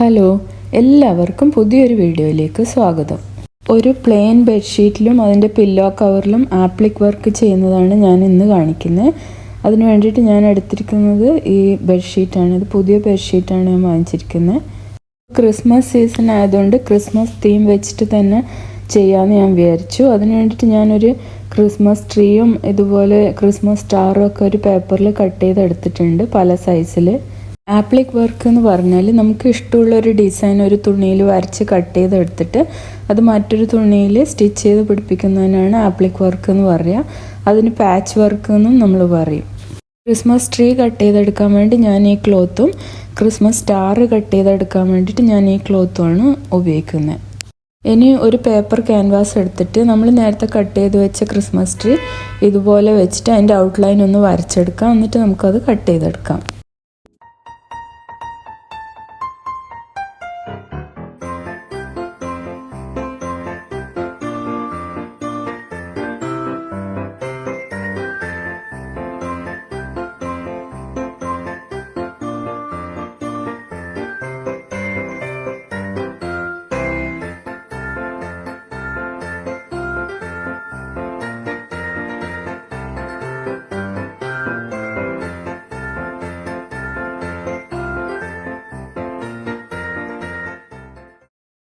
Hello, എല്ലാവർക്കും പുതിയൊരു വീഡിയോയിലേക്ക് സ്വാഗതം. ഒരു പ്ലെയിൻ ബെഡ്ഷീറ്റിലും അതിൻ്റെ പില്ലോ കവറിലും ആപ്ലിക് വർക്ക് ചെയ്യുന്നതാണ് ഞാൻ ഇന്ന് കാണിക്കുന്നത്. അതിന് വേണ്ടിയിട്ട് ഞാൻ എടുത്തിരിക്കുന്നത് ഈ ബെഡ്ഷീറ്റാണ്. ഇത് പുതിയ ബെഡ്ഷീറ്റാണ് ഞാൻ വാങ്ങിച്ചിരിക്കുന്നത്. ക്രിസ്മസ് സീസൺ ആയതുകൊണ്ട് ക്രിസ്മസ് തീം വെച്ചിട്ട് തന്നെ ചെയ്യാമെന്ന് ഞാൻ വിചാരിച്ചു. അതിന് വേണ്ടിയിട്ട് ഞാനൊരു ക്രിസ്മസ് ട്രീയും ഇതുപോലെ ക്രിസ്മസ് സ്റ്റാറും ഒക്കെ ഒരു പേപ്പറിൽ കട്ട് ചെയ്തെടുത്തിട്ടുണ്ട്, പല സൈസിൽ. ആപ്ലിക് വർക്ക് എന്ന് പറഞ്ഞാൽ നമുക്ക് ഇഷ്ടമുള്ളൊരു ഡിസൈൻ ഒരു തുണിയിൽ വരച്ച് കട്ട് ചെയ്തെടുത്തിട്ട് അത് മറ്റൊരു തുണിയിൽ സ്റ്റിച്ച് ചെയ്ത് പിടിപ്പിക്കുന്നതിനാണ് ആപ്ലിക് വർക്ക് എന്ന് പറയുക. അതിന് പാച്ച് വർക്ക് എന്നും നമ്മൾ പറയും. ക്രിസ്മസ് ട്രീ കട്ട് ചെയ്തെടുക്കാൻ വേണ്ടി ഞാൻ ഈ ക്ലോത്തും ക്രിസ്മസ് സ്റ്റാർ കട്ട് ചെയ്തെടുക്കാൻ വേണ്ടിയിട്ട് ഞാൻ ഈ ക്ലോത്തുമാണ് ഉപയോഗിക്കുന്നത്. ഇനി ഒരു പേപ്പർ ക്യാൻവാസ് എടുത്തിട്ട് നമ്മൾ നേരത്തെ കട്ട് ചെയ്ത് വെച്ച ക്രിസ്മസ് ട്രീ ഇതുപോലെ വെച്ചിട്ട് അതിൻ്റെ ഔട്ട്ലൈൻ ഒന്ന് വരച്ചെടുക്കാം. എന്നിട്ട് നമുക്കത് കട്ട് ചെയ്തെടുക്കാം.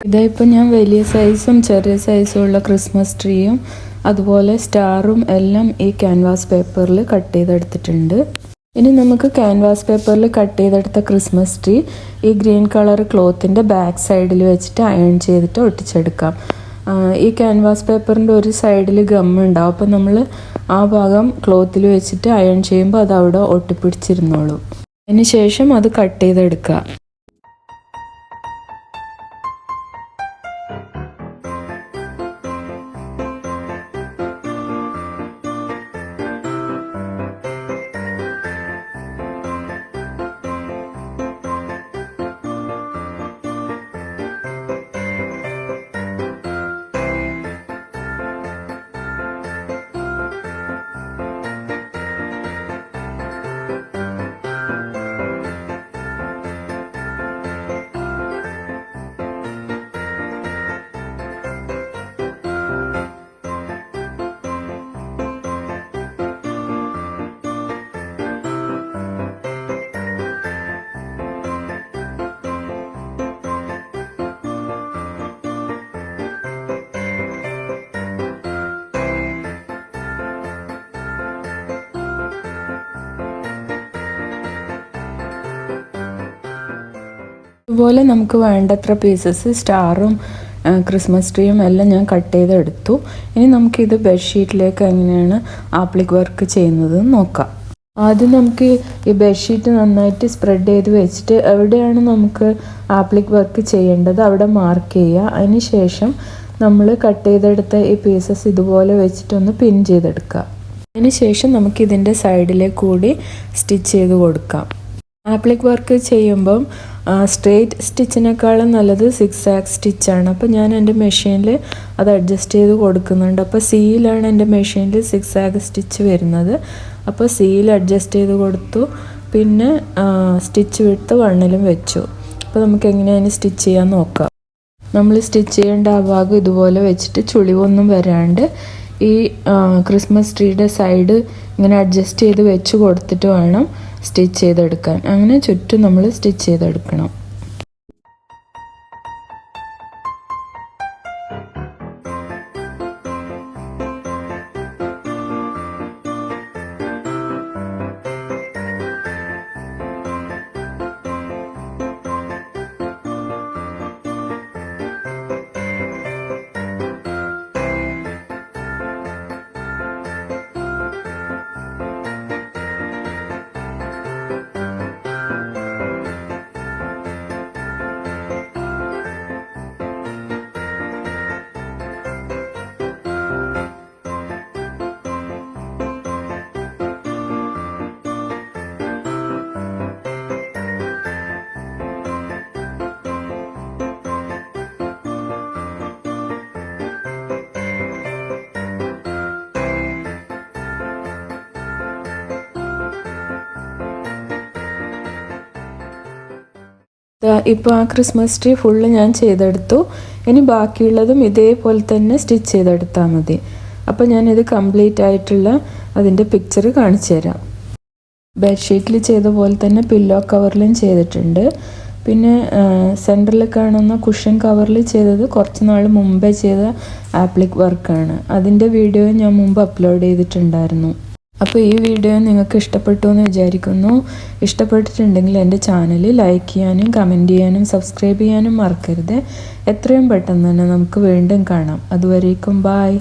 ഇതായിപ്പോൾ ഞാൻ വലിയ സൈസും ചെറിയ സൈസും ഉള്ള ക്രിസ്മസ് ട്രീയും അതുപോലെ സ്റ്റാറും എല്ലാം ഈ ക്യാൻവാസ് പേപ്പറിൽ കട്ട് ചെയ്തെടുത്തിട്ടുണ്ട്. ഇനി നമുക്ക് ക്യാൻവാസ് പേപ്പറിൽ കട്ട് ചെയ്തെടുത്ത ക്രിസ്മസ് ട്രീ ഈ ഗ്രീൻ കളർ ക്ലോത്തിൻ്റെ ബാക്ക് സൈഡിൽ വെച്ചിട്ട് അയൺ ചെയ്തിട്ട് ഒട്ടിച്ചെടുക്കാം. ഈ ക്യാൻവാസ് പേപ്പറിൻ്റെ ഒരു സൈഡിൽ ഗമ്മുണ്ടാവും. അപ്പോൾ നമ്മൾ ആ ഭാഗം ക്ലോത്തിൽ വെച്ചിട്ട് അയൺ ചെയ്യുമ്പോൾ അത് അവിടെ ഒട്ടിപ്പിടിച്ചിരുന്നോളും. അതിന് ശേഷം അത് കട്ട് ചെയ്തെടുക്കുക. അതുപോലെ നമുക്ക് വേണ്ടത്ര പീസസ് സ്റ്റാറും ക്രിസ്മസ് ട്രീയും എല്ലാം ഞാൻ കട്ട് ചെയ്തെടുത്തു. ഇനി നമുക്കിത് ബെഡ്ഷീറ്റിലേക്ക് എങ്ങനെയാണ് ആപ്ലിക് വർക്ക് ചെയ്യുന്നത് നോക്കാം. ആദ്യം നമുക്ക് ഈ ബെഡ്ഷീറ്റ് നന്നായിട്ട് സ്പ്രെഡ് ചെയ്ത് വെച്ചിട്ട് എവിടെയാണ് നമുക്ക് ആപ്ലിക് വർക്ക് ചെയ്യേണ്ടത് അവിടെ മാർക്ക് ചെയ്യുക. അതിന് ശേഷം നമ്മൾ കട്ട് ചെയ്തെടുത്ത ഈ പീസസ് ഇതുപോലെ വെച്ചിട്ടൊന്ന് പിൻ ചെയ്തെടുക്കുക. അതിന് ശേഷം നമുക്കിതിൻ്റെ സൈഡിലേക്ക് കൂടി സ്റ്റിച്ച് ചെയ്ത് കൊടുക്കാം. ആപ്ലിക് വർക്ക് ചെയ്യുമ്പം സ്ട്രെയിറ്റ് സ്റ്റിച്ചിനേക്കാളും നല്ലത് സിക്സ് ആക്ക് സ്റ്റിച്ചാണ്. അപ്പോൾ ഞാൻ എൻ്റെ മെഷീനിൽ അത് അഡ്ജസ്റ്റ് ചെയ്ത് കൊടുക്കുന്നുണ്ട്. അപ്പോൾ സിയിലാണ് എൻ്റെ മെഷീനിൽ സിക്സ് ആക്ക് സ്റ്റിച്ച് വരുന്നത്. അപ്പോൾ സിയിൽ അഡ്ജസ്റ്റ് ചെയ്ത് കൊടുത്തു. പിന്നെ സ്റ്റിച്ച് വിട്ട് വണ്ണിലും വെച്ചു. അപ്പോൾ നമുക്ക് എങ്ങനെയാണ് സ്റ്റിച്ച് ചെയ്യാൻ നോക്കാം. നമ്മൾ സ്റ്റിച്ച് ചെയ്യേണ്ട ആ ഭാഗം ഇതുപോലെ വെച്ചിട്ട് ചുളിവൊന്നും വരാണ്ട് ഈ ക്രിസ്മസ് ട്രീയുടെ സൈഡ് ഇങ്ങനെ അഡ്ജസ്റ്റ് ചെയ്ത് വെച്ച് കൊടുത്തിട്ട് വേണം സ്റ്റിച്ച് ചെയ്തെടുക്കാൻ. അങ്ങനെ ചുറ്റും നമ്മൾ സ്റ്റിച്ച് ചെയ്തെടുക്കണം. ഇപ്പോൾ ആ ക്രിസ്മസ് ട്രീ ഫുള്ള് ഞാൻ ചെയ്തെടുത്തു. ഇനി ബാക്കിയുള്ളതും ഇതേപോലെ തന്നെ സ്റ്റിച്ച് ചെയ്തെടുത്താൽ മതി. അപ്പോൾ ഞാനിത് കംപ്ലീറ്റ് ആയിട്ടുള്ള അതിൻ്റെ പിക്ചർ കാണിച്ചു തരാം. ബെഡ്ഷീറ്റിൽ ചെയ്ത പോലെ തന്നെ പില്ലോ കവറിലും ചെയ്തിട്ടുണ്ട്. പിന്നെ സെൻറ്ററിൽ കാണുന്ന കുഷൻ കവറിൽ ചെയ്തത് കുറച്ച് നാൾ മുമ്പേ ചെയ്ത ആപ്ലിക് വർക്കാണ്. അതിൻ്റെ വീഡിയോ ഞാൻ മുമ്പ് അപ്ലോഡ് ചെയ്തിട്ടുണ്ടായിരുന്നു. അപ്പോൾ ഈ വീഡിയോ നിങ്ങൾക്ക് ഇഷ്ടപ്പെട്ടു എന്ന് വിചാരിക്കുന്നു. ഇഷ്ടപ്പെട്ടിട്ടുണ്ടെങ്കിൽ എൻ്റെ ചാനൽ ലൈക്ക് ചെയ്യാനും കമൻറ്റ് ചെയ്യാനും സബ്സ്ക്രൈബ് ചെയ്യാനും മറക്കരുത്. എത്രയും പെട്ടെന്ന് തന്നെ നമുക്ക് വീണ്ടും കാണാം. അതുവരേക്കും ബായ്.